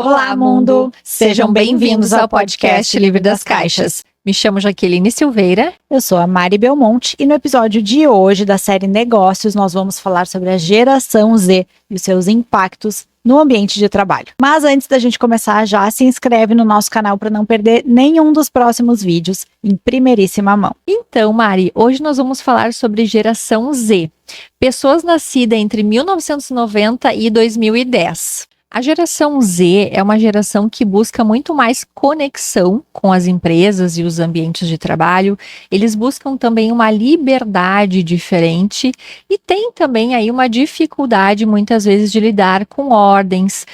Olá, mundo! Sejam bem-vindos ao podcast Livre das Caixas. Me chamo Jaqueline Silveira. Eu sou a Mari Belmonte e no episódio de hoje da série Negócios nós vamos falar sobre a geração Z e os seus impactos no ambiente de trabalho. Mas antes da gente começar, já se inscreve no nosso canal para não perder nenhum dos próximos vídeos em primeiríssima mão. Então, Mari, hoje nós vamos falar sobre geração Z. Pessoas nascidas entre 1990 e 2010. A geração Z é uma geração que busca muito mais conexão com as empresas e os ambientes de trabalho. Eles buscam também uma liberdade diferente e tem também aí uma dificuldade muitas vezes de lidar com ordens,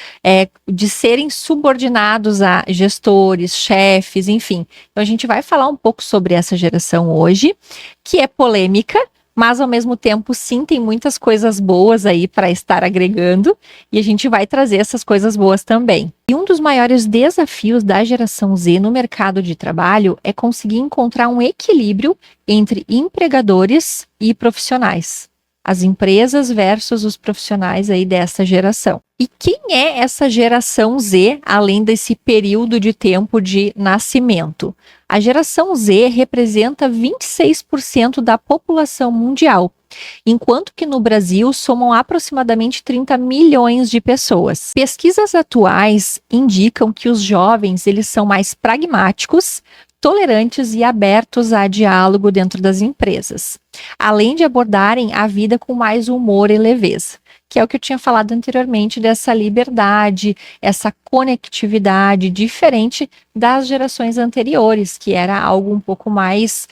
de serem subordinados a gestores, chefes, enfim. Então a gente vai falar um pouco sobre essa geração hoje, que é polêmica, mas ao mesmo tempo sim tem muitas coisas boas aí para estar agregando e a gente vai trazer essas coisas boas também. E um dos maiores desafios da geração Z no mercado de trabalho é conseguir encontrar um equilíbrio entre empregadores e profissionais. As empresas versus os profissionais aí dessa geração. E quem é essa geração Z, além desse período de tempo de nascimento? A geração Z representa 26% da população mundial, enquanto que no Brasil somam aproximadamente 30 milhões de pessoas. Pesquisas atuais indicam que os jovens eles são mais pragmáticos, tolerantes e abertos a diálogo dentro das empresas, além de abordarem a vida com mais humor e leveza, que é o que eu tinha falado anteriormente dessa liberdade, essa conectividade diferente das gerações anteriores, que era algo um pouco mais,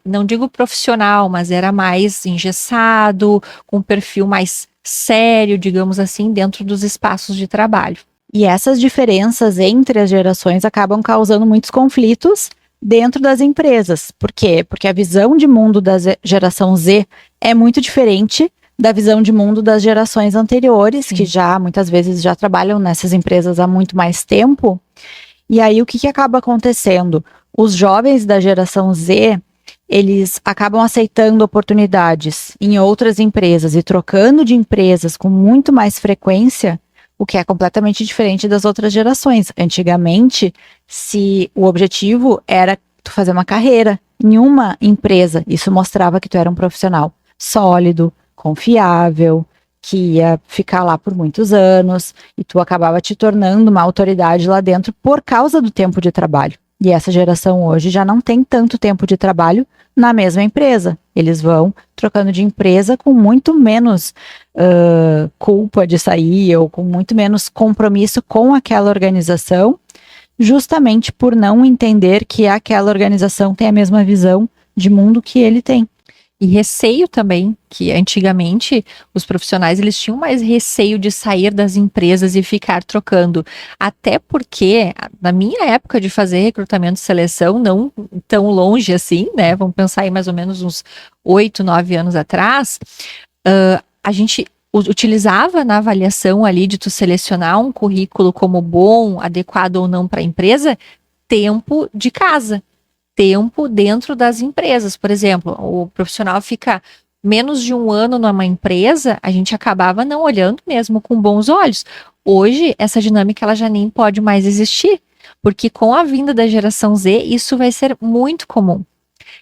não digo profissional, mas era mais engessado, com um perfil mais sério, digamos assim, dentro dos espaços de trabalho. E essas diferenças entre as gerações acabam causando muitos conflitos dentro das empresas. Por quê? Porque a visão de mundo da geração Z é muito diferente da visão de mundo das gerações anteriores, que já muitas vezes já trabalham nessas empresas há muito mais tempo. E aí o que acaba acontecendo? Os jovens da geração Z, eles acabam aceitando oportunidades em outras empresas e trocando de empresas com muito mais frequência, o que é completamente diferente das outras gerações. Antigamente, se o objetivo era tu fazer uma carreira em uma empresa, isso mostrava que tu era um profissional sólido, confiável, que ia ficar lá por muitos anos, e tu acabava te tornando uma autoridade lá dentro por causa do tempo de trabalho. E essa geração hoje já não tem tanto tempo de trabalho na mesma empresa. Eles vão trocando de empresa com muito menos culpa de sair ou com muito menos compromisso com aquela organização, justamente por não entender que aquela organização tem a mesma visão de mundo que ele tem. E receio também, que antigamente os profissionais eles tinham mais receio de sair das empresas e ficar trocando. Até porque, na minha época de fazer recrutamento e seleção, não tão longe assim, né? Vamos pensar em mais ou menos uns 8, 9 anos atrás, a gente utilizava na avaliação ali de tu selecionar um currículo como bom, adequado ou não para a empresa, tempo de casa. Tempo dentro das empresas. Por exemplo, o profissional fica menos de um ano numa empresa, a gente acabava não olhando mesmo com bons olhos. Hoje, essa dinâmica ela já nem pode mais existir, porque com a vinda da geração Z, isso vai ser muito comum.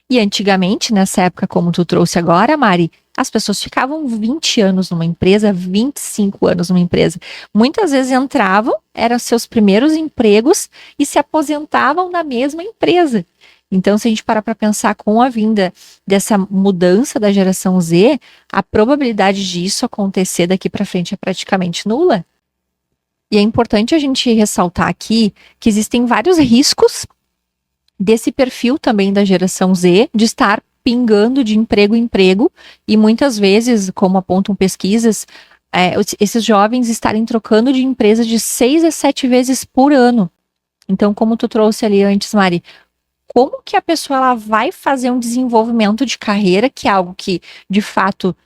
E antigamente, nessa época, como tu trouxe agora, Mari, as pessoas ficavam 20 anos numa empresa, 25 anos numa empresa. Muitas vezes entravam, eram seus primeiros empregos e se aposentavam na mesma empresa. Então, se a gente parar para pensar com a vinda dessa mudança da geração Z, a probabilidade disso acontecer daqui para frente é praticamente nula. E é importante a gente ressaltar aqui que existem vários riscos desse perfil também da geração Z de estar pingando de emprego em emprego e muitas vezes, como apontam pesquisas, esses jovens estarem trocando de empresa de 6 a 7 vezes por ano. Então, como tu trouxe ali antes, Mari, como que a pessoa ela vai fazer um desenvolvimento de carreira, que é algo que, de fato,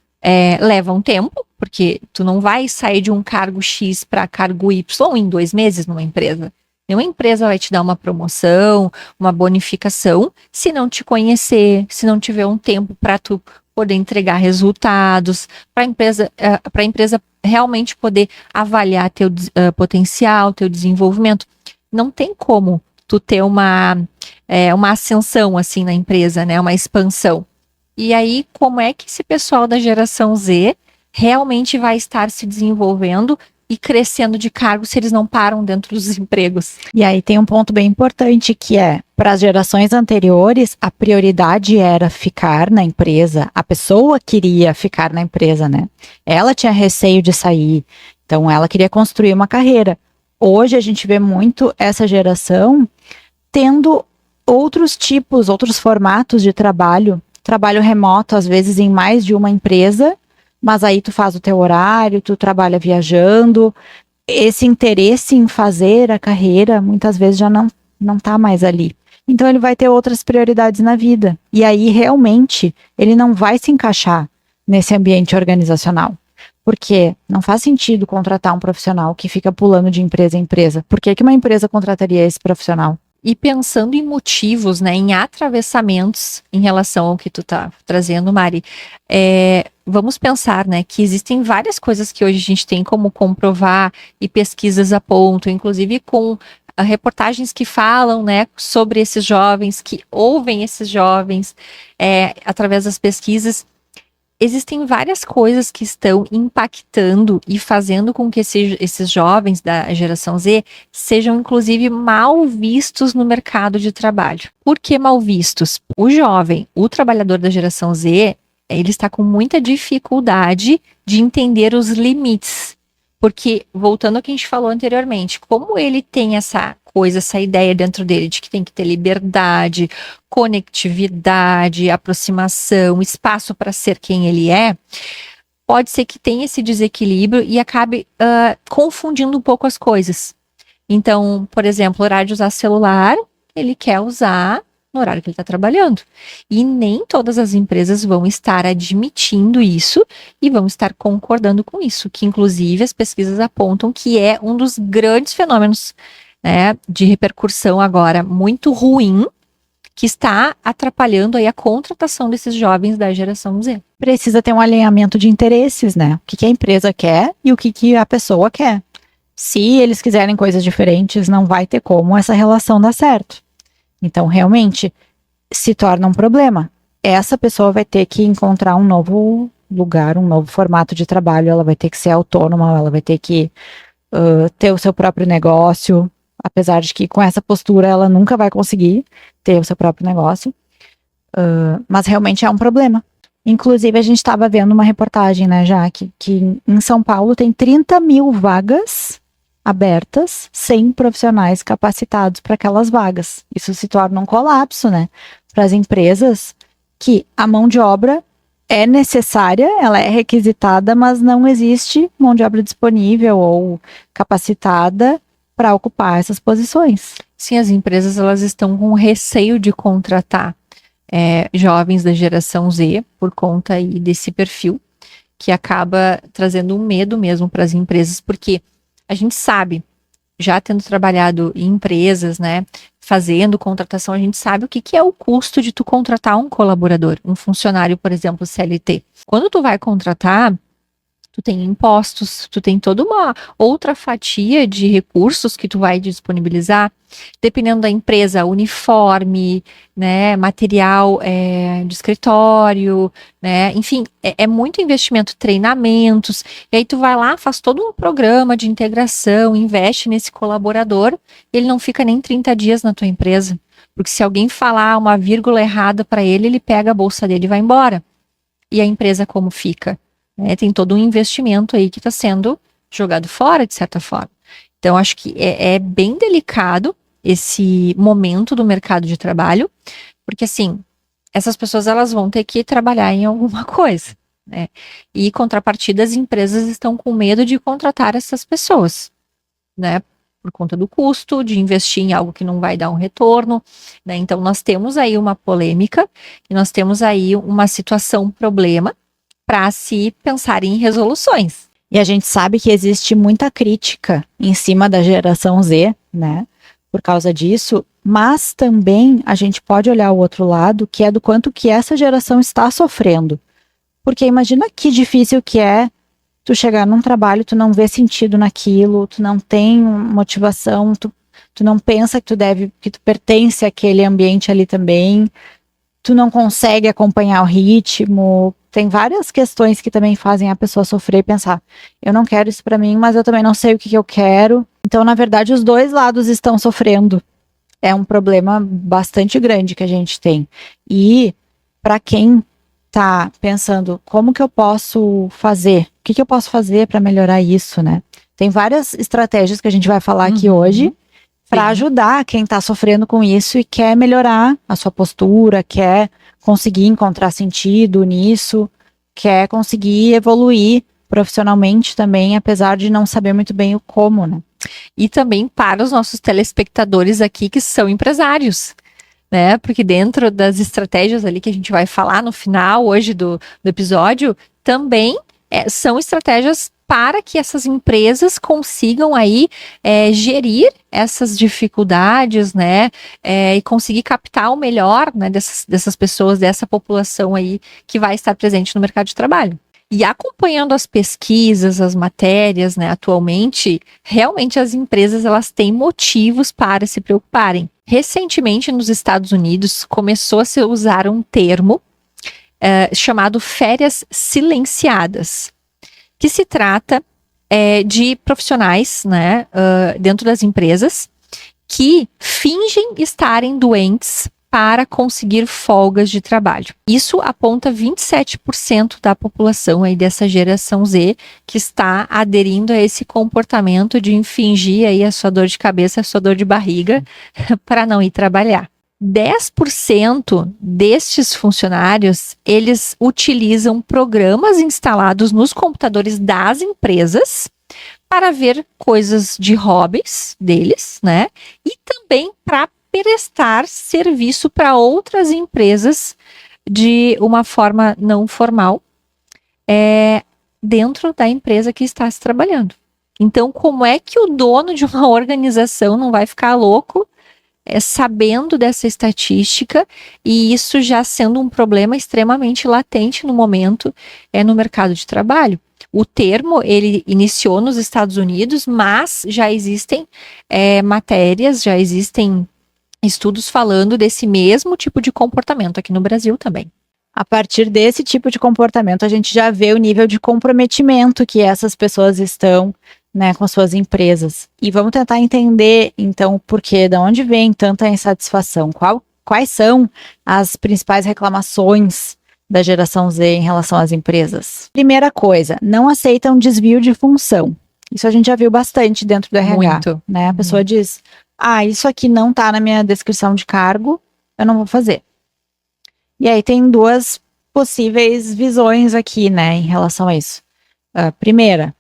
leva um tempo, porque tu não vai sair de um cargo X para cargo Y em 2 meses numa empresa. Nenhuma empresa vai te dar uma promoção, uma bonificação, se não te conhecer, se não tiver um tempo para tu poder entregar resultados, para a empresa realmente poder avaliar teu potencial, teu desenvolvimento. Não tem como tu ter uma ascensão assim na empresa, né? Uma expansão. E aí, como é que esse pessoal da geração Z realmente vai estar se desenvolvendo e crescendo de cargo se eles não param dentro dos empregos? E aí tem um ponto bem importante que é, para as gerações anteriores, a prioridade era ficar na empresa, a pessoa queria ficar na empresa, né? Ela tinha receio de sair, então ela queria construir uma carreira. Hoje a gente vê muito essa geração tendo outros tipos, outros formatos de trabalho remoto, às vezes em mais de uma empresa, mas aí tu faz o teu horário, tu trabalha viajando. Esse interesse em fazer a carreira, muitas vezes já não tá mais ali. Então ele vai ter outras prioridades na vida. E aí, realmente, ele não vai se encaixar nesse ambiente organizacional. Porque não faz sentido contratar um profissional que fica pulando de empresa em empresa. Por que uma empresa contrataria esse profissional? E pensando em motivos, né, em atravessamentos em relação ao que tu tá trazendo, Mari, vamos pensar, né, que existem várias coisas que hoje a gente tem como comprovar e pesquisas apontam, inclusive com reportagens que falam, né, sobre esses jovens, que ouvem esses jovens através das pesquisas. Existem várias coisas que estão impactando e fazendo com que esses jovens da geração Z sejam, inclusive, mal vistos no mercado de trabalho. Por que mal vistos? O jovem, o trabalhador da geração Z, ele está com muita dificuldade de entender os limites. Porque, voltando ao que a gente falou anteriormente, como ele tem essa ideia dentro dele de que tem que ter liberdade, conectividade, aproximação, espaço para ser quem ele é, pode ser que tenha esse desequilíbrio e acabe confundindo um pouco as coisas. Então, por exemplo, horário de usar celular, ele quer usar no horário que ele está trabalhando. E nem todas as empresas vão estar admitindo isso e vão estar concordando com isso, que inclusive as pesquisas apontam que é um dos grandes fenômenos, né, de repercussão agora muito ruim, que está atrapalhando aí a contratação desses jovens da geração Z. Precisa ter um alinhamento de interesses, né? O que a empresa quer e o que a pessoa quer. Se eles quiserem coisas diferentes, não vai ter como essa relação dar certo. Então, realmente, se torna um problema. Essa pessoa vai ter que encontrar um novo lugar, um novo formato de trabalho, ela vai ter que ser autônoma, ela vai ter que ter o seu próprio negócio, apesar de que com essa postura ela nunca vai conseguir ter o seu próprio negócio, mas realmente é um problema. Inclusive, a gente estava vendo uma reportagem, né, Jaque, que em São Paulo tem 30 mil vagas abertas, sem profissionais capacitados para aquelas vagas. Isso se torna um colapso, né, para as empresas, que a mão de obra é necessária, ela é requisitada, mas não existe mão de obra disponível ou capacitada para ocupar essas posições. Sim, as empresas elas estão com receio de contratar jovens da geração Z por conta aí desse perfil, que acaba trazendo um medo mesmo para as empresas, porque a gente sabe, já tendo trabalhado em empresas, né, fazendo contratação, a gente sabe o que é o custo de tu contratar um colaborador, um funcionário, por exemplo, CLT. Quando tu vai contratar, tu tem impostos, tu tem toda uma outra fatia de recursos que tu vai disponibilizar, dependendo da empresa, uniforme, né, material de escritório, né, enfim, é muito investimento, treinamentos, e aí tu vai lá, faz todo um programa de integração, investe nesse colaborador, ele não fica nem 30 dias na tua empresa, porque se alguém falar uma vírgula errada para ele, ele pega a bolsa dele e vai embora. E a empresa como fica? Tem todo um investimento aí que está sendo jogado fora, de certa forma. Então, acho que é bem delicado esse momento do mercado de trabalho, porque, assim, essas pessoas elas vão ter que trabalhar em alguma coisa, né? E, contrapartida, as empresas estão com medo de contratar essas pessoas, né? Por conta do custo, de investir em algo que não vai dar um retorno, né? Então, nós temos aí uma polêmica e nós temos aí uma situação, um problema, para se pensar em resoluções. E a gente sabe que existe muita crítica em cima da geração Z, né, por causa disso, mas também a gente pode olhar o outro lado, que é do quanto que essa geração está sofrendo Porque imagina que difícil que é tu chegar num trabalho, tu não vê sentido naquilo, tu não tem motivação, tu não pensa que tu pertence àquele ambiente ali também, tu não consegue acompanhar o ritmo. Tem várias questões que também fazem a pessoa sofrer e pensar, eu não quero isso pra mim, mas eu também não sei o que eu quero. Então, na verdade, os dois lados estão sofrendo. É um problema bastante grande que a gente tem. E para quem tá pensando, como que eu posso fazer? O que eu posso fazer para melhorar isso, né? Tem várias estratégias que a gente vai falar aqui hoje para ajudar quem está sofrendo com isso e quer melhorar a sua postura, quer conseguir encontrar sentido nisso, quer conseguir evoluir profissionalmente também, apesar de não saber muito bem o como, né? E também para os nossos telespectadores aqui que são empresários, né? Porque dentro das estratégias ali que a gente vai falar no final hoje do episódio, também são estratégias para que essas empresas consigam aí gerir essas dificuldades, né? E conseguir captar o melhor, né, dessas pessoas, dessa população aí que vai estar presente no mercado de trabalho. E acompanhando as pesquisas, as matérias, né, atualmente, realmente as empresas elas têm motivos para se preocuparem. Recentemente, nos Estados Unidos, começou a se usar um termo chamado férias silenciadas, que se trata de profissionais, né, dentro das empresas que fingem estarem doentes para conseguir folgas de trabalho. Isso aponta 27% da população aí dessa geração Z que está aderindo a esse comportamento de fingir aí a sua dor de cabeça, a sua dor de barriga para não ir trabalhar. 10% destes funcionários, eles utilizam programas instalados nos computadores das empresas para ver coisas de hobbies deles, né? E também para prestar serviço para outras empresas de uma forma não formal dentro da empresa que está se trabalhando. Então, como é que o dono de uma organização não vai ficar louco sabendo dessa estatística e isso já sendo um problema extremamente latente no momento no mercado de trabalho? O termo, ele iniciou nos Estados Unidos, mas já existem matérias, já existem estudos falando desse mesmo tipo de comportamento aqui no Brasil também. A partir desse tipo de comportamento, a gente já vê o nível de comprometimento que essas pessoas estão, né, com suas empresas. E vamos tentar entender, então, o porquê, de onde vem tanta insatisfação, quais são as principais reclamações da geração Z em relação às empresas. Primeira coisa, não aceitam desvio de função. Isso a gente já viu bastante dentro do RH. Muito. Né? A pessoa diz, isso aqui não está na minha descrição de cargo, eu não vou fazer. E aí tem duas possíveis visões aqui, né, em relação a isso. Primeira,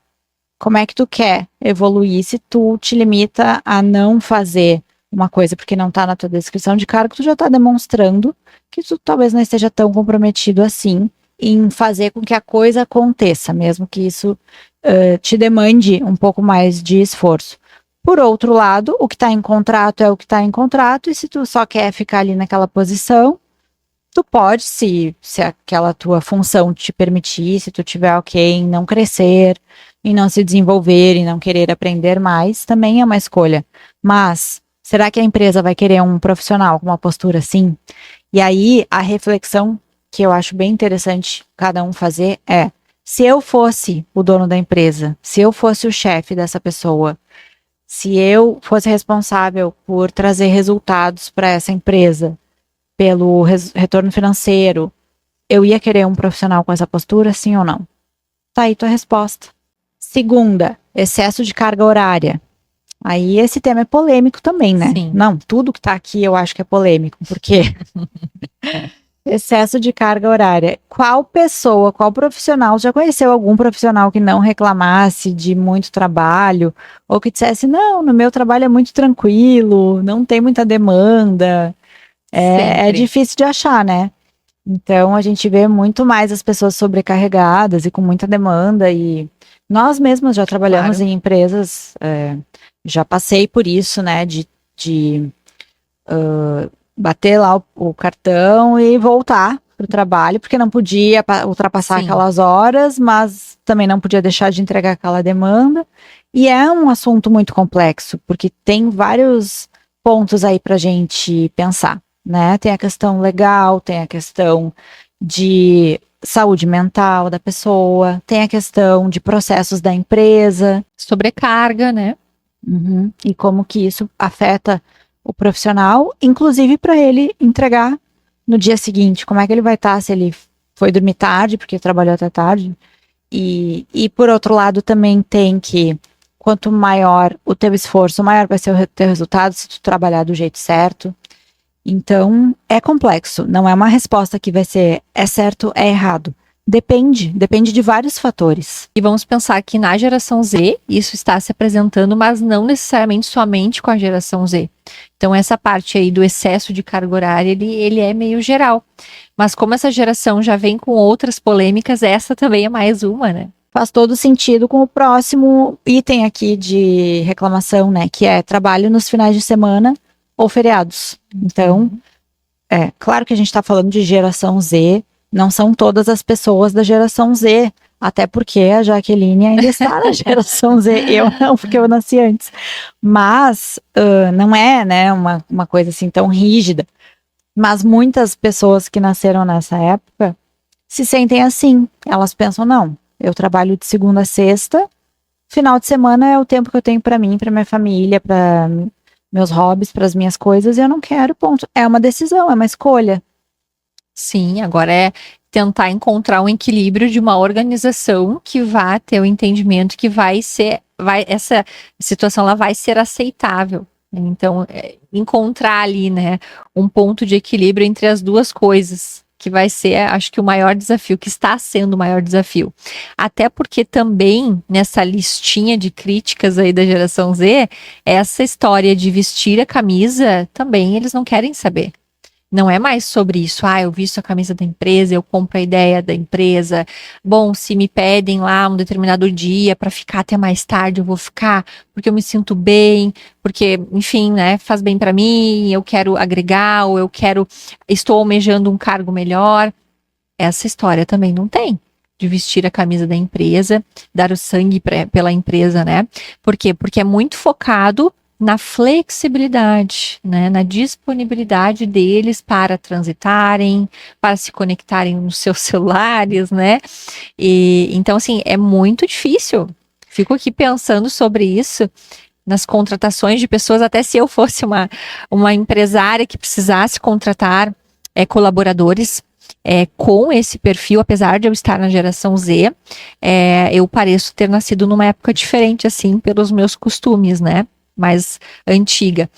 como é que tu quer evoluir se tu te limita a não fazer uma coisa porque não está na tua descrição de cargo, tu já está demonstrando que tu talvez não esteja tão comprometido assim em fazer com que a coisa aconteça, mesmo que isso te demande um pouco mais de esforço. Por outro lado, o que está em contrato é o que está em contrato, e se tu só quer ficar ali naquela posição, tu pode, se aquela tua função te permitir, se tu tiver ok em não crescer, em não se desenvolver, em não querer aprender mais, também é uma escolha. Mas, será que a empresa vai querer um profissional com uma postura assim? E aí, a reflexão que eu acho bem interessante cada um fazer é, se eu fosse o dono da empresa, se eu fosse o chefe dessa pessoa, se eu fosse responsável por trazer resultados para essa empresa, pelo retorno financeiro, eu ia querer um profissional com essa postura, sim ou não? Tá aí tua resposta. Segunda, excesso de carga horária. Aí esse tema é polêmico também, né? Sim. Não, tudo que tá aqui eu acho que é polêmico, porque excesso de carga horária. Qual pessoa, qual profissional, já conheceu algum profissional que não reclamasse de muito trabalho, ou que dissesse, não, no meu trabalho é muito tranquilo, não tem muita demanda? É difícil de achar, né? Então, a gente vê muito mais as pessoas sobrecarregadas e com muita demanda, e nós mesmos já trabalhamos em empresas, já passei por isso, né, de bater lá o cartão e voltar para o trabalho, porque não podia ultrapassar Sim. aquelas horas, mas também não podia deixar de entregar aquela demanda. E é um assunto muito complexo, porque tem vários pontos aí para a gente pensar, né? Tem a questão legal, tem a questão de saúde mental da pessoa, tem a questão de processos da empresa. Sobrecarga, né? Uhum. E como que isso afeta o profissional, inclusive para ele entregar no dia seguinte. Como é que ele vai estar se ele foi dormir tarde, porque trabalhou até tarde? E por outro lado também tem que, quanto maior o teu esforço, maior vai ser o teu resultado se tu trabalhar do jeito certo. Então, é complexo. Não é uma resposta que vai ser é certo, é errado. Depende de vários fatores. E vamos pensar que na geração Z, isso está se apresentando, mas não necessariamente somente com a geração Z. Então, essa parte aí do excesso de carga horária, ele é meio geral. Mas como essa geração já vem com outras polêmicas, essa também é mais uma, né? Faz todo sentido com o próximo item aqui de reclamação, né? Que é trabalho nos finais de semana ou feriados. Então, claro que a gente está falando de geração Z, não são todas as pessoas da geração Z, até porque a Jaqueline ainda está na geração Z, eu não, porque eu nasci antes. Mas não é, né, uma coisa assim tão rígida. Mas muitas pessoas que nasceram nessa época se sentem assim. Elas pensam, não, eu trabalho de segunda a sexta, final de semana é o tempo que eu tenho para mim, para minha família, para meus hobbies, para as minhas coisas, e eu não quero, ponto. É uma decisão, é uma escolha. Sim, agora é tentar encontrar um equilíbrio de uma organização que vá ter o entendimento que essa situação ela vai ser aceitável. Então, encontrar ali, né, um ponto de equilíbrio entre as duas coisas, que vai ser, acho que o maior desafio, que está sendo o maior desafio. Até porque também, nessa listinha de críticas aí da geração Z, essa história de vestir a camisa, também eles não querem saber. Não é mais sobre isso. Eu visto a camisa da empresa, eu compro a ideia da empresa. Bom, se me pedem lá um determinado dia para ficar até mais tarde, eu vou ficar, porque eu me sinto bem, porque, enfim, né, faz bem para mim, eu quero agregar, ou estou almejando um cargo melhor. Essa história também não tem. De vestir a camisa da empresa, dar o sangue pela empresa, né? Por quê? Porque é muito focado na flexibilidade, né, na disponibilidade deles para transitarem, para se conectarem nos seus celulares, né? E então assim, é muito difícil. Fico aqui pensando sobre isso nas contratações de pessoas, até se eu fosse uma empresária que precisasse contratar colaboradores com esse perfil, apesar de eu estar na geração Z, eu pareço ter nascido numa época diferente, assim, pelos meus costumes, né? Mais antiga.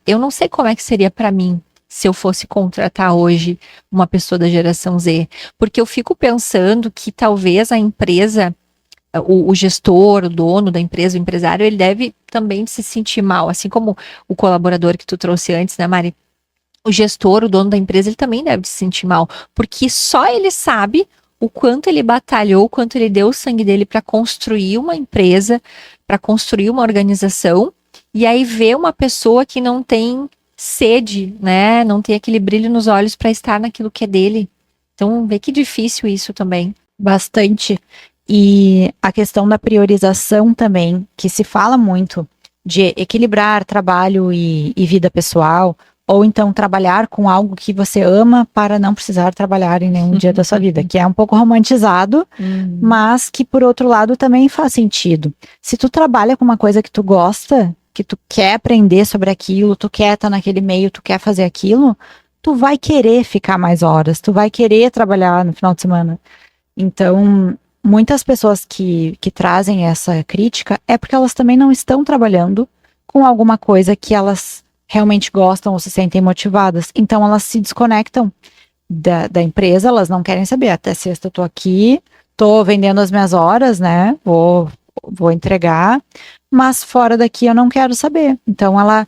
Eu não sei como é que seria para mim se eu fosse contratar hoje uma pessoa da geração Z, porque eu fico pensando que talvez a empresa, o gestor, o dono da empresa, o empresário, ele deve também se sentir mal, assim como o colaborador que tu trouxe antes, né, Mari? O gestor, o dono da empresa, ele também deve se sentir mal, porque só ele sabe o quanto ele batalhou, o quanto ele deu o sangue dele para construir uma empresa, para construir uma organização, e aí ver uma pessoa que não tem sede, né? Não tem aquele brilho nos olhos para estar naquilo que é dele. Então, vê que difícil isso também. Bastante. E a questão da priorização também, que se fala muito de equilibrar trabalho e vida pessoal, ou então trabalhar com algo que você ama para não precisar trabalhar em nenhum dia da sua vida, que é um pouco romantizado, mas que por outro lado também faz sentido. Se tu trabalha com uma coisa que tu gosta, que tu quer aprender sobre aquilo, tu quer estar naquele meio, tu quer fazer aquilo, tu vai querer ficar mais horas, tu vai querer trabalhar no final de semana. Então, muitas pessoas que trazem essa crítica é porque elas também não estão trabalhando com alguma coisa que elas realmente gostam ou se sentem motivadas. Então elas se desconectam da empresa, elas não querem saber. Até sexta eu tô aqui, tô vendendo as minhas horas, né? Vou entregar, mas fora daqui eu não quero saber. Então ela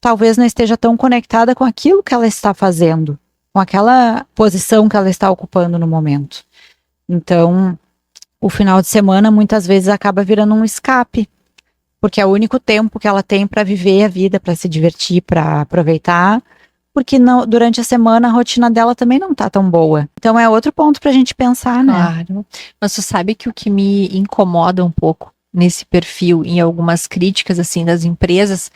talvez não esteja tão conectada com aquilo que ela está fazendo, com aquela posição que ela está ocupando no momento. Então, o final de semana muitas vezes acaba virando um escape, porque é o único tempo que ela tem para viver a vida, para se divertir, para aproveitar, porque durante a semana a rotina dela também não tá tão boa. Então é outro ponto pra gente pensar, né? Claro. Mas tu sabe que o que me incomoda um pouco nesse perfil, em algumas críticas, assim, das empresas,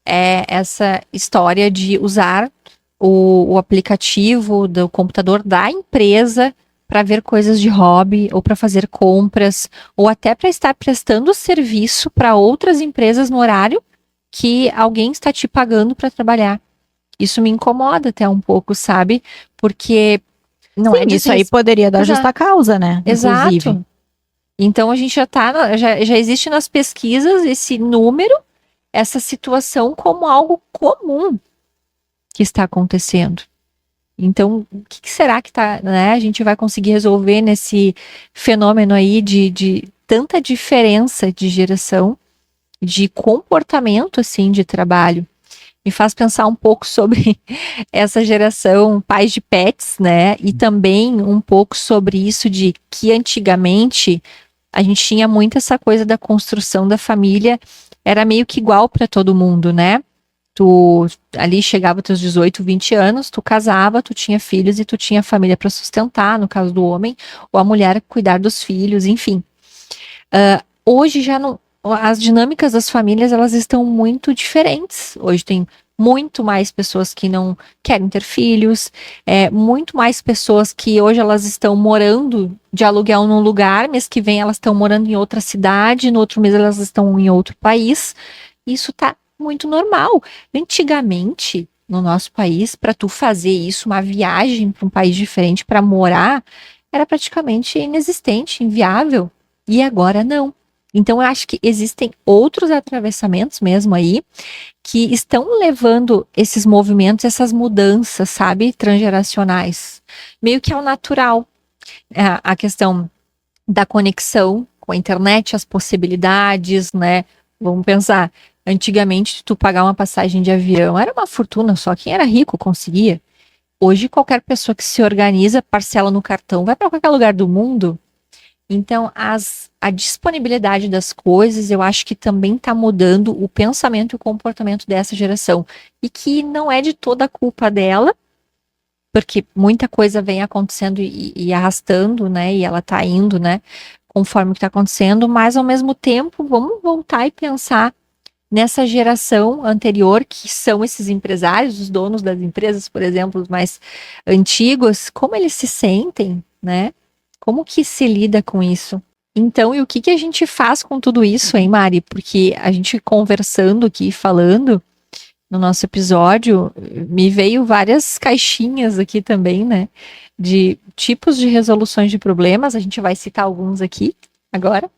é essa história de usar o aplicativo do computador da empresa para ver coisas de hobby, ou para fazer compras, ou até para estar prestando serviço para outras empresas no horário que alguém está te pagando para trabalhar. Isso me incomoda até um pouco, sabe? Porque não Sim, é isso aí desres... poderia dar justa causa, né? Inclusive. Exato. Então a gente já existe nas pesquisas esse número, essa situação como algo comum que está acontecendo. Então, o que será que tá, né, a gente vai conseguir resolver nesse fenômeno aí de tanta diferença de geração, de comportamento, assim, de trabalho? Me faz pensar um pouco sobre essa geração pais de pets, né? E também um pouco sobre isso de que antigamente a gente tinha muito essa coisa da construção da família, era meio que igual para todo mundo, né? Tu ali chegava aos teus 18, 20 anos, tu casava, tu tinha filhos e tu tinha família para sustentar, no caso do homem, ou a mulher cuidar dos filhos, enfim. Hoje já não, as dinâmicas das famílias, elas estão muito diferentes. Hoje tem muito mais pessoas que não querem ter filhos, muito mais pessoas que hoje elas estão morando de aluguel num lugar, mês que vem elas estão morando em outra cidade, no outro mês elas estão em outro país. Isso tá muito normal. Antigamente, no nosso país, para tu fazer isso, uma viagem para um país diferente para morar, era praticamente inexistente, inviável. E agora não. Então, eu acho que existem outros atravessamentos mesmo aí que estão levando esses movimentos, essas mudanças, sabe, transgeracionais, meio que ao natural. A questão da conexão com a internet, as possibilidades, né? Vamos pensar, antigamente tu pagar uma passagem de avião era uma fortuna, só quem era rico conseguia. Hoje qualquer pessoa que se organiza, parcela no cartão, vai para qualquer lugar do mundo. Então, a disponibilidade das coisas, eu acho que também está mudando o pensamento e o comportamento dessa geração. E que não é de toda a culpa dela, porque muita coisa vem acontecendo e arrastando, né? E ela está indo, né? Conforme o que está acontecendo, mas ao mesmo tempo, vamos voltar e pensar nessa geração anterior, que são esses empresários, os donos das empresas, por exemplo, os mais antigos, como eles se sentem, né? Como que se lida com isso? Então, e o que que a gente faz com tudo isso, hein, Mari? Porque a gente conversando aqui, falando no nosso episódio, me veio várias caixinhas aqui também, né? De tipos de resoluções de problemas. A gente vai citar alguns aqui agora.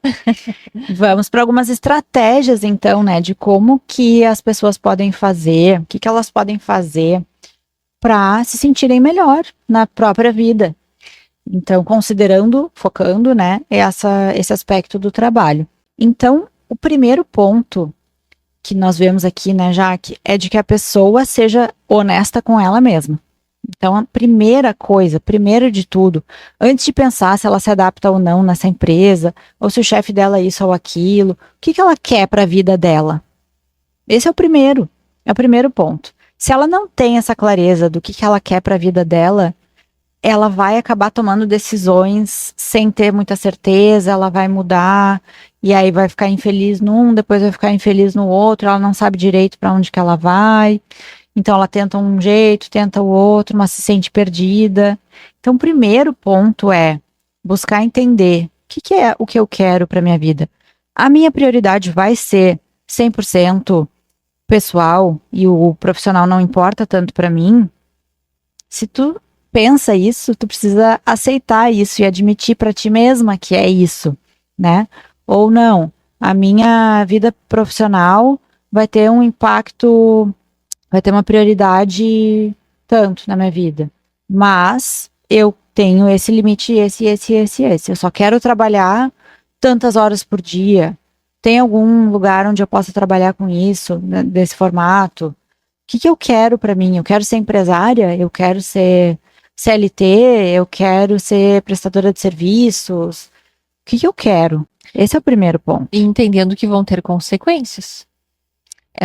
Vamos para algumas estratégias, então, né, de como que as pessoas podem fazer, o que que elas podem fazer para se sentirem melhor na própria vida. Então, considerando, focando, né, esse aspecto do trabalho. Então, o primeiro ponto que nós vemos aqui, né, Jaque, é de que a pessoa seja honesta com ela mesma. Então, a primeira coisa, primeiro de tudo, antes de pensar se ela se adapta ou não nessa empresa, ou se o chefe dela é isso ou aquilo, o que que ela quer para a vida dela? Esse é o primeiro ponto. Se ela não tem essa clareza do que ela quer para a vida dela, ela vai acabar tomando decisões sem ter muita certeza, ela vai mudar, e aí vai ficar infeliz num, depois vai ficar infeliz no outro, ela não sabe direito para onde que ela vai. Então ela tenta um jeito, tenta o outro, mas se sente perdida. Então o primeiro ponto é buscar entender o que é o que eu quero para minha vida. A minha prioridade vai ser 100% pessoal e o profissional não importa tanto para mim. Se tu pensa isso, tu precisa aceitar isso e admitir para ti mesma que é isso, né? Ou não, a minha vida profissional vai ter um impacto, vai ter uma prioridade tanto na minha vida, mas eu tenho esse limite, esse. Eu só quero trabalhar tantas horas por dia. Tem algum lugar onde eu possa trabalhar com isso, né, desse formato? O que que eu quero para mim? Eu quero ser empresária? Eu quero ser CLT? Eu quero ser prestadora de serviços? O que que eu quero? Esse é o primeiro ponto. E entendendo que vão ter consequências.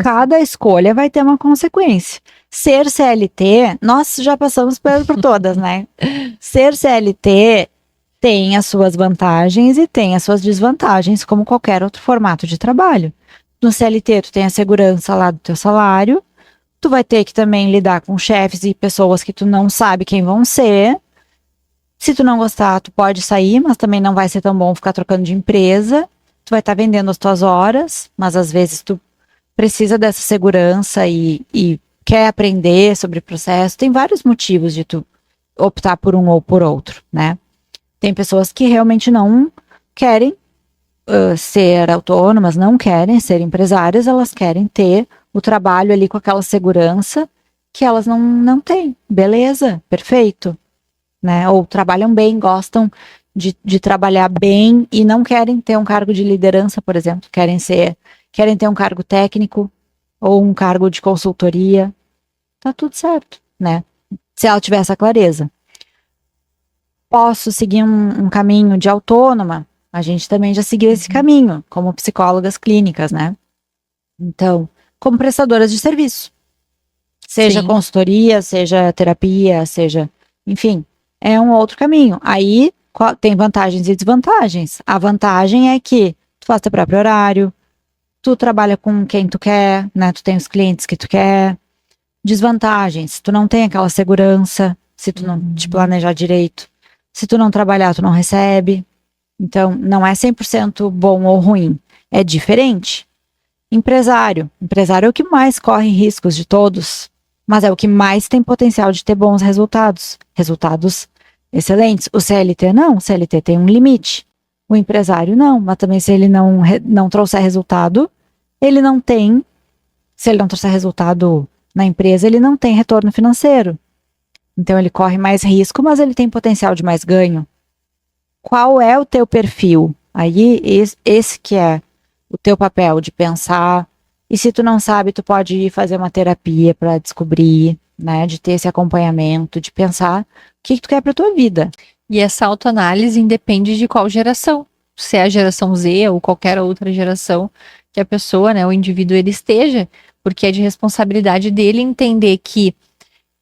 Cada escolha vai ter uma consequência. Ser CLT, nós já passamos por todas, né? Ser CLT tem as suas vantagens e tem as suas desvantagens, como qualquer outro formato de trabalho. No CLT, tu tem a segurança lá do teu salário, tu vai ter que também lidar com chefes e pessoas que tu não sabe quem vão ser. Se tu não gostar, tu pode sair, mas também não vai ser tão bom ficar trocando de empresa. Tu vai estar vendendo as tuas horas, mas às vezes tu precisa dessa segurança e quer aprender sobre o processo. Tem vários motivos de tu optar por um ou por outro, né? Tem pessoas que realmente não querem ser autônomas, não querem ser empresárias, elas querem ter o trabalho ali com aquela segurança que elas não têm. Beleza, perfeito, né? Ou trabalham bem, gostam de trabalhar bem e não querem ter um cargo de liderança, por exemplo, querem ter um cargo técnico ou um cargo de consultoria. Tá tudo certo, né? Se ela tiver essa clareza. Posso seguir um caminho de autônoma? A gente também já seguiu esse caminho, como psicólogas clínicas, né? Então, como prestadoras de serviço. Seja Sim. consultoria, seja terapia, seja... Enfim, é um outro caminho. Aí, tem vantagens e desvantagens. A vantagem é que tu faz teu próprio horário, tu trabalha com quem tu quer, né? Tu tem os clientes que tu quer. Desvantagens, tu não tem aquela segurança, se tu não te planejar direito. Se tu não trabalhar, tu não recebe. Então, não é 100% bom ou ruim. É diferente. Empresário é o que mais corre riscos de todos, mas é o que mais tem potencial de ter bons resultados. Resultados excelentes. O CLT não, o CLT tem um limite. O empresário não, mas também se ele não trouxer resultado, ele não tem, se ele não trouxer resultado na empresa, ele não tem retorno financeiro. Então ele corre mais risco, mas ele tem potencial de mais ganho. Qual é o teu perfil? Aí esse que é o teu papel de pensar. E se tu não sabe, tu pode ir fazer uma terapia para descobrir, né, de ter esse acompanhamento, de pensar o que tu quer para tua vida. E essa autoanálise independe de qual geração. Se é a geração Z ou qualquer outra geração que a pessoa, né, o indivíduo, ele esteja, porque é de responsabilidade dele entender que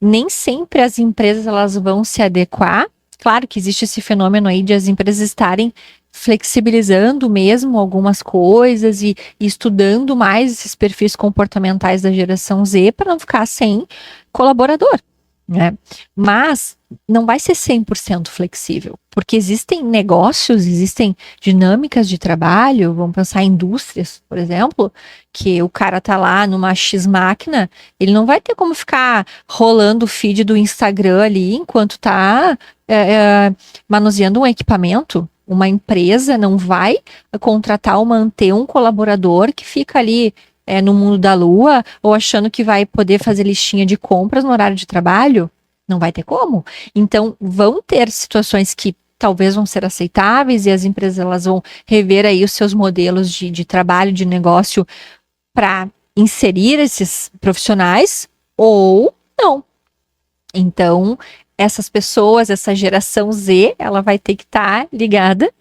nem sempre as empresas elas vão se adequar. Claro que existe esse fenômeno aí de as empresas estarem flexibilizando mesmo algumas coisas e estudando mais esses perfis comportamentais da geração Z para não ficar sem colaborador, né? Mas não vai ser 100% flexível, porque existem negócios, existem dinâmicas de trabalho, vamos pensar em indústrias, por exemplo, que o cara tá lá numa X máquina, ele não vai ter como ficar rolando o feed do Instagram ali enquanto tá manuseando um equipamento. Uma empresa não vai contratar ou manter um colaborador que fica ali no mundo da lua ou achando que vai poder fazer listinha de compras no horário de trabalho. Não vai ter como. Então, vão ter situações que talvez vão ser aceitáveis e as empresas elas vão rever aí os seus modelos de trabalho, de negócio para inserir esses profissionais ou não. Então, essas pessoas, essa geração Z, ela vai ter que estar ligada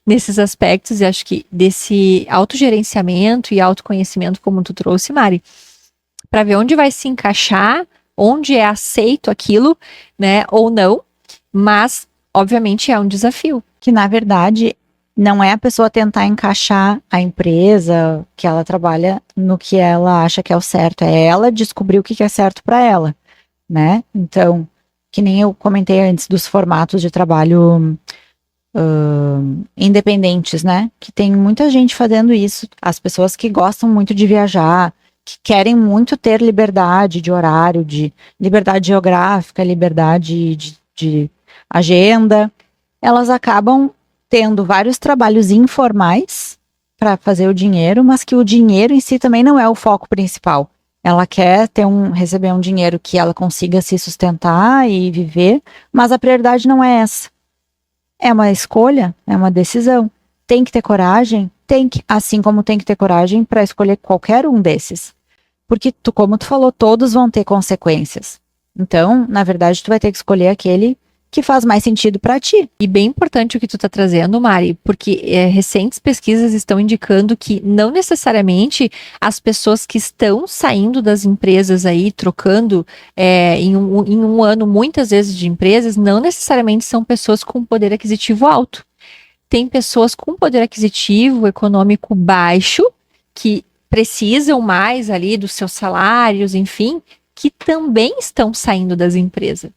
nesses aspectos, e acho que desse autogerenciamento e autoconhecimento, como tu trouxe, Mari, para ver onde vai se encaixar, onde é aceito aquilo, né, ou não, mas, obviamente, é um desafio. Que, na verdade, não é a pessoa tentar encaixar a empresa que ela trabalha no que ela acha que é o certo, é ela descobrir o que é certo para ela, né? Então, que nem eu comentei antes dos formatos de trabalho independentes, né? Que tem muita gente fazendo isso. As pessoas que gostam muito de viajar, que querem muito ter liberdade de horário, de liberdade geográfica, liberdade de agenda, elas acabam tendo vários trabalhos informais para fazer o dinheiro, mas que o dinheiro em si também não é o foco principal. Ela quer receber um dinheiro que ela consiga se sustentar e viver, mas a prioridade não é essa. É uma escolha, é uma decisão. Tem que ter coragem? Tem que, assim como tem que ter coragem para escolher qualquer um desses. Porque, como tu falou, todos vão ter consequências. Então, na verdade, tu vai ter que escolher aquele que faz mais sentido para ti. E bem importante o que tu tá trazendo, Mari, porque recentes pesquisas estão indicando que não necessariamente as pessoas que estão saindo das empresas aí, trocando em um ano, muitas vezes de empresas, não necessariamente são pessoas com poder aquisitivo alto. Tem pessoas com poder aquisitivo econômico baixo, que precisam mais ali dos seus salários, enfim, que também estão saindo das empresas.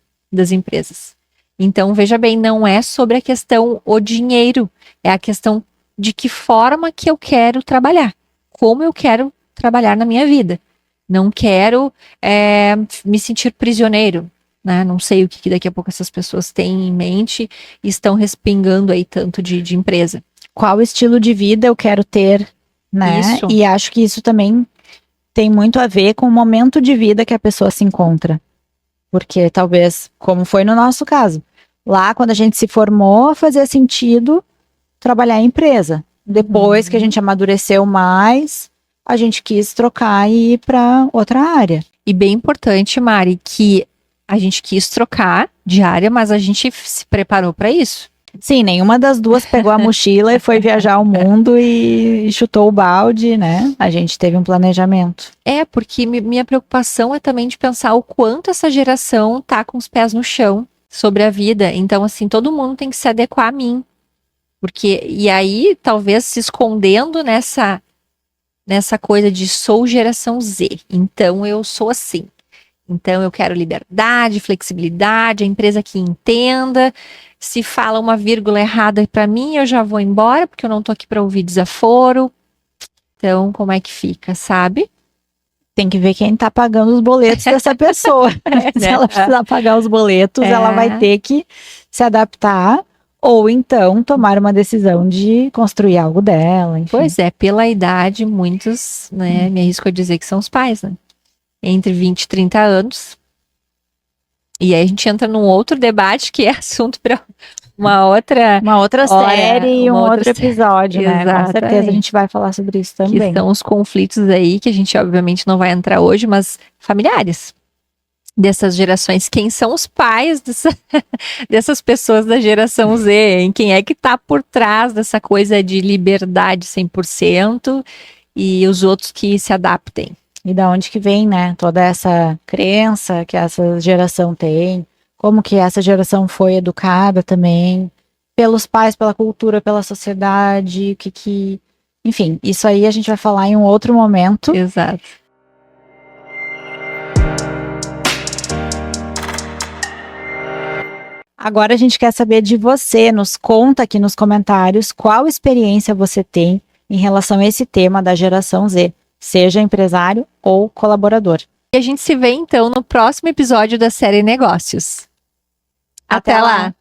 Então, veja bem, não é sobre a questão o dinheiro, é a questão de que forma que eu quero trabalhar, como eu quero trabalhar na minha vida. Não quero me sentir prisioneiro, né? Não sei o que daqui a pouco essas pessoas têm em mente e estão respingando aí tanto de empresa. Qual estilo de vida eu quero ter, né? Isso. E acho que isso também tem muito a ver com o momento de vida que a pessoa se encontra. Porque talvez, como foi no nosso caso, lá quando a gente se formou, fazia sentido trabalhar em empresa. Depois que a gente amadureceu mais, a gente quis trocar e ir para outra área. E bem importante, Mari, que a gente quis trocar de área, mas a gente se preparou para isso. Sim, nenhuma das duas pegou a mochila e foi viajar ao mundo e chutou o balde, né? A gente teve um planejamento. Porque minha preocupação é também de pensar o quanto essa geração tá com os pés no chão sobre a vida. Então, assim, todo mundo tem que se adequar a mim. E aí, talvez se escondendo nessa coisa de sou geração Z. Então, eu sou assim. Então, eu quero liberdade, flexibilidade, a empresa que entenda. Se fala uma vírgula errada para mim, eu já vou embora, porque eu não tô aqui para ouvir desaforo. Então, como é que fica, sabe? Tem que ver quem tá pagando os boletos dessa pessoa. Se ela precisar pagar os boletos, ela vai ter que se adaptar ou então tomar uma decisão de construir algo dela. Enfim. Pois é, pela idade, muitos, né, me arrisco a dizer que são os pais, né? Entre 20 e 30 anos. E aí a gente entra num outro debate que é assunto para uma outra série e um outro episódio, né? Exatamente. Com certeza a gente vai falar sobre isso também. Que são os conflitos aí que a gente obviamente não vai entrar hoje, mas familiares dessas gerações. Quem são os pais dessas pessoas da geração Z? Hein? Quem é que tá por trás dessa coisa de liberdade 100% e os outros que se adaptem? E da onde que vem, né, toda essa crença que essa geração tem, como que essa geração foi educada também, pelos pais, pela cultura, pela sociedade, enfim, isso aí a gente vai falar em um outro momento. Exato. Agora a gente quer saber de você, nos conta aqui nos comentários qual experiência você tem em relação a esse tema da geração Z. Seja empresário ou colaborador. E a gente se vê então no próximo episódio da série Negócios. Até lá!